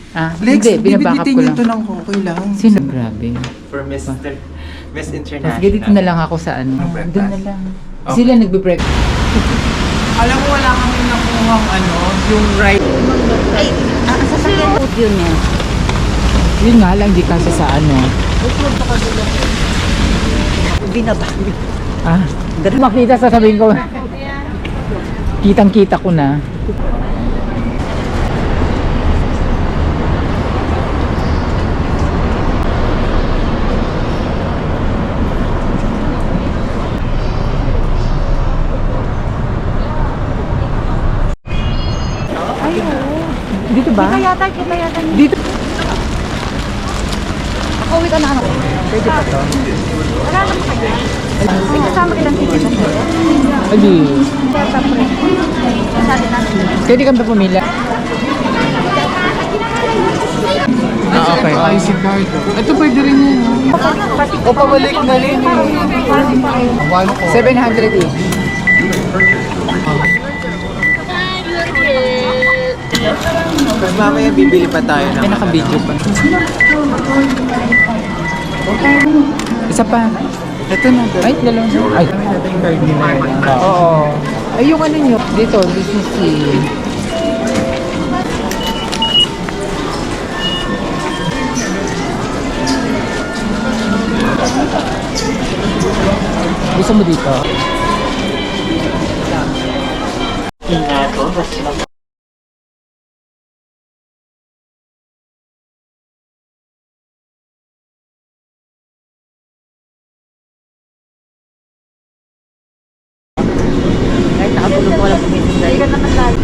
Lex, hindi, binabackup bibitin ko niyo lang. ito ng okay lang. Sino? Grabe. For Miss International. Sige, dito na lang ako sa ano. Breakfast. Doon na lang. Okay. Sila nagbe-break. Alam mo, wala kami nakuhang yung right. Sasakyan po yun eh. Yun nga lang, di kasi sa ano. Binabang. Ganun makita, sasabihin ko. Kitang-kita ko na. Dito ba? Kita yata. Dito. Ako, wait, ano? Pwede pa to? Wala naman kanya. May kasama kitang ticket. Adi. Sabi natin. Pwede kang pa pumila. Okay. IC card. Ito pwede rin yun. O pabalik na rin. 700 each. Mas mamaya bibili pa tayo ng Ay, naka-video pa. Isa pa. Ito na. Ay, dalawa. Ay, Yung card nila. oo. Ay, yung ano nyo. Dito, business fee. Gusto mo dito? Kahit nakabulong ko walang pumitin dahil. Hindi ka naman lalo.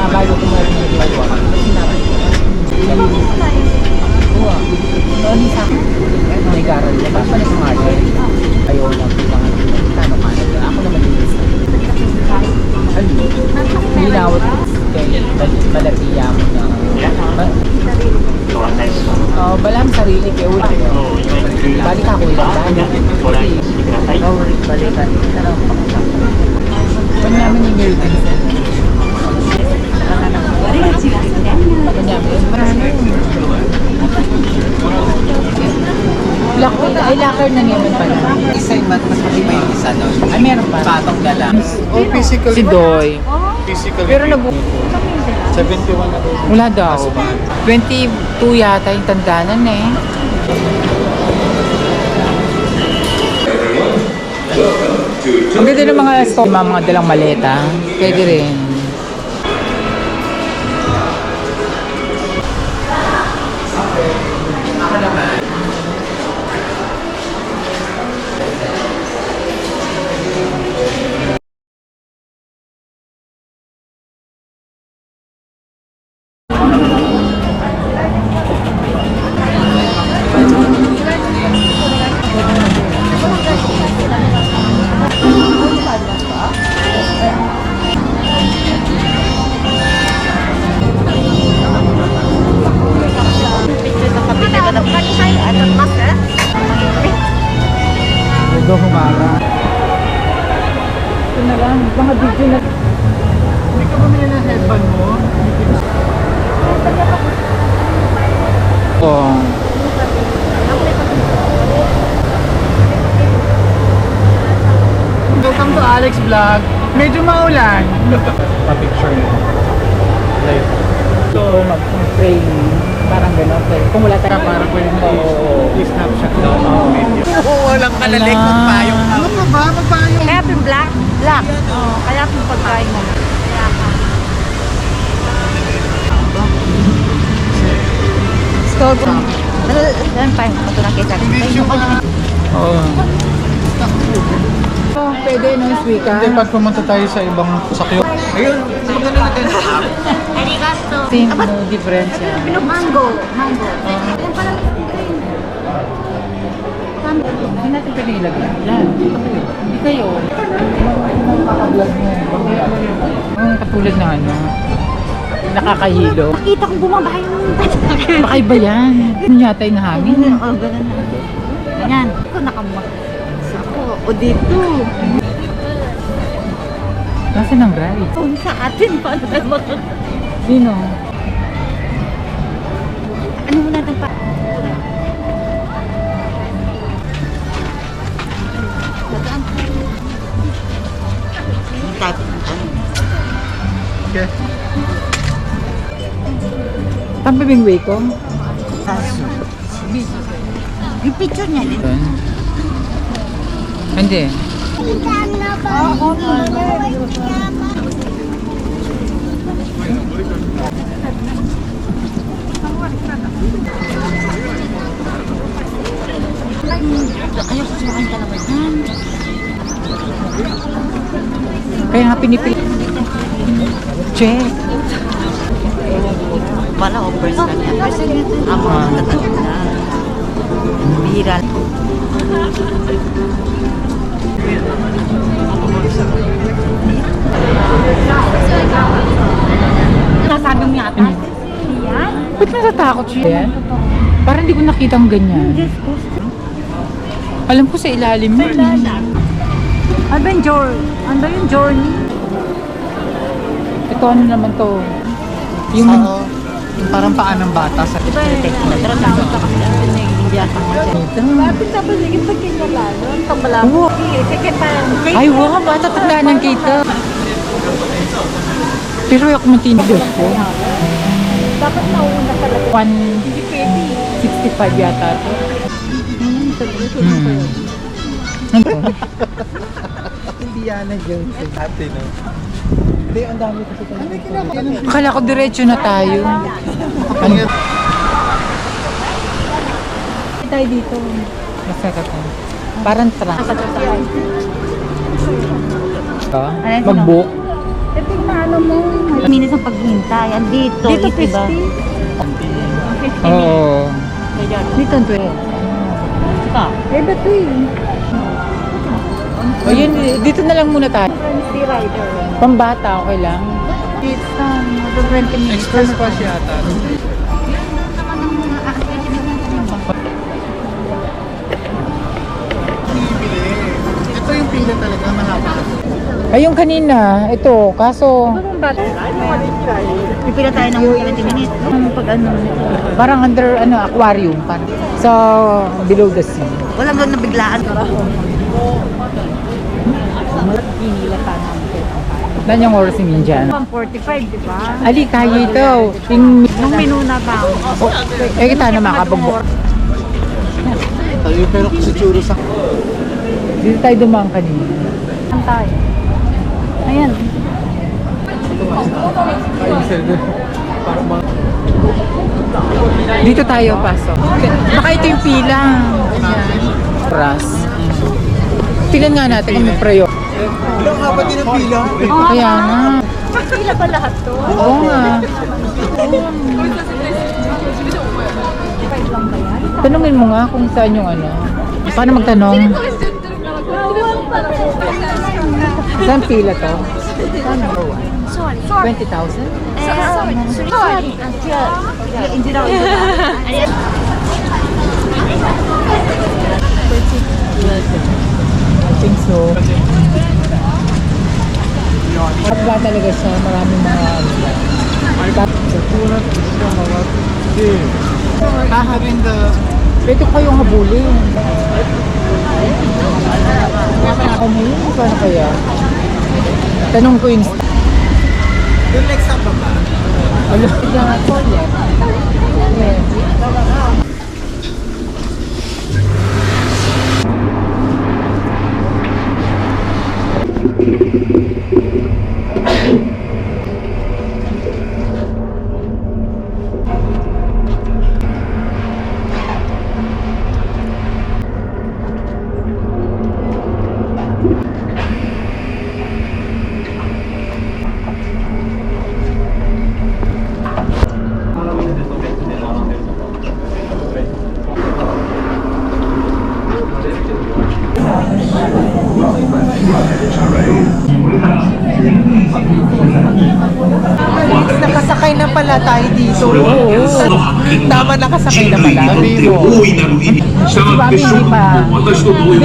Bago ko meron ng dalawa. Noon sa akin. May garal. Diba? Pa na sa market. Ayaw na kailangan. Kano ka na. Ako naman din. Hinawat ko. Malatiya mo na. Balang sarili kaya wala. Balik ako ilang Balikan. Pag namin yung meron. Ay, locker na naman pala. isa yung mas matibay yung isa doon. Ay, meron pa. Patong na lang. O physical. Si Doy. Physical. Pero 71 na doon. wala daw. 22 yata yung tandanan eh. Ang ganda ng mga store, mga dalang maleta. Pwede rin. Ito humara. Ito na lang, mga video na. Hindi ka bumili ng headband mo? Oh. Welcome to Alex Vlog. Medyo maulan. Pa-picture nyo. Live. So, mag-frame. Parang gano'n. Kung wala tayo. Parang pwede mo i-snapshot na video. Walang kalalik kung payong Ano ka ba? Magpayong. Kaya pin black? Black. Oo. Kaya pin pagkain mo. Kaya ka. Store ko. Saan pa? Ito na kita. Medyo Oo. Oh, pwede no, Swika. Hindi, pag pumunta tayo sa ibang sakyo. Ayun, maganda na tayo. Arigato. Same no difference yan. Mango. Mango. Yan pala. Hindi natin pwede ilagay. Yan. Hindi kayo. Makaka-vlog mo. Katulad na ano. Nakakahilo. Nakita kong bumaba yung... Baka iba yan. Ano yata yung hangin? Oo, ganun na. Ganyan. Ako nakamag. Ako. O dito. Nasaan ang ride? Kung sa atin, paano tayo Sino? Ano mo natin pa? Okay. Tampibing way ko? Yung picture niya. Hindi. Ayaw ko sumakay talaga yan. Kaya nga pinipili. Check. Wala ko first time yan. First time yan. Ako natatapos na. Bihira. Nasabi mo yata. Yan? Ba't natatakot siya? Yan? Parang hindi ko nakita ang ganyan. Alam ko sa ilalim mo. Ano ba yung journey? Ano ba yung journey? Ito ano naman to? Yung Parang paan ng bata sa Diba natratakot ka kasi ang pinag-iindiyasan mo siya. Lapit tapos naging pagkinalalo. Ang tambala mo. Sige pa. ay wow, bata tanda ng kita. Pero ako matindi ko. Dapat nauna talaga. 165 yata to. Indiana Jones. Ate, no? Hindi, ang dami kasi tayo. Akala ko diretso na tayo. Ano? Tayo dito. Masarap to. Parang trunk. Mag-book. Ito yung ano mo. Minutes ang paghintay. Andito. Dito 50. Oo. Dito 20. Ito. Eh, ba't O yun, dito na lang muna tayo. Sea rider. Pambata, okay lang. It's 20 minutes. Express pass yata. Ito yung pila talaga, mahaba. Ay, yung kanina, ito, kaso Pipila tayo ng 20 minutes. Pag ano. parang under aquarium. Parang, so, below the sea. Walang doon nabiglaan. Nan yung oras ni dyan. 145, di ba? Ali, kaya ito. Yung, Nung minuna ba? kita na makabagbo. Tayo pero kasi churro sa... Dito tayo dumaan kanina. Saan tayo? Ayan. Dito tayo pasok. Baka ito yung pila. Oras. Tingnan nga natin kung may prayo. Ilang haba din ang pila? Kaya nga. Pila ba lahat to? Oo nga. Tanungin mo nga kung saan yung ano. Paano magtanong? Saan pila to? Saan number 1? Sorry. 20,000? Sorry. Hindi daw. I think so. At ba talaga siya? Maraming mga... Having the... Pwede ko kayong habulin. Ano yun? Paano kaya? Tanong ko yung... Yung next stop ba? Ano? Yes. Nakasakay na pala tayo dito. Tama, nakasakay na pala. 大いなる意味したがって諸君も私と同様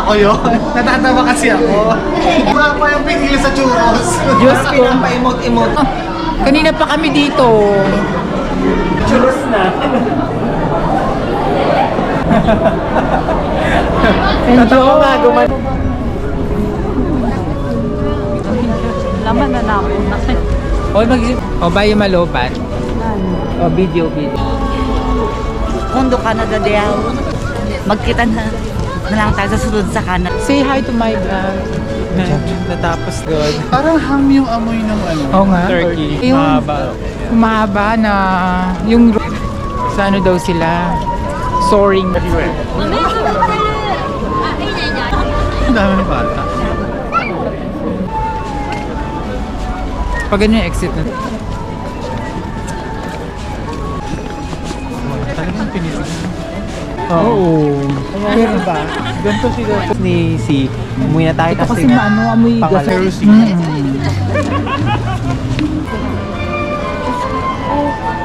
ako yun. Natatawa kasi ako. Mga pa yung pinili sa churros. Diyos ko. Pa-emote-emote. Kanina pa kami dito. Churros na. Tatawa nga, guman. Laman na ako. O ba yung malobat? O video. Mundo Canada Diao. Magkita na lang tayo sa sunod sa Canada. Say hi to my vlog. Natapos doon. Parang ham yung amoy ng ano. Oo nga. Turkey. Yung Mahaba. Mahaba na yung sa ano daw sila soaring. Ang dami ng bata. Pag ganun yung exit na. Talagang pinitig. Oo. Pero ba? Ganito sila ni si. Umuwi na tayo Ito kasi maano, amoy Pangalan. gas.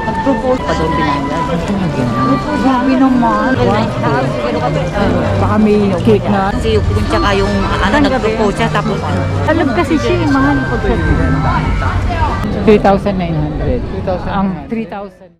Nag-propose pa doon binayad. Grabe naman. Baka may cake na. Kasi yung tsaka yung nag-propose siya tapos Alam kasi siya, mahal po. 3,900. Ang 3,000.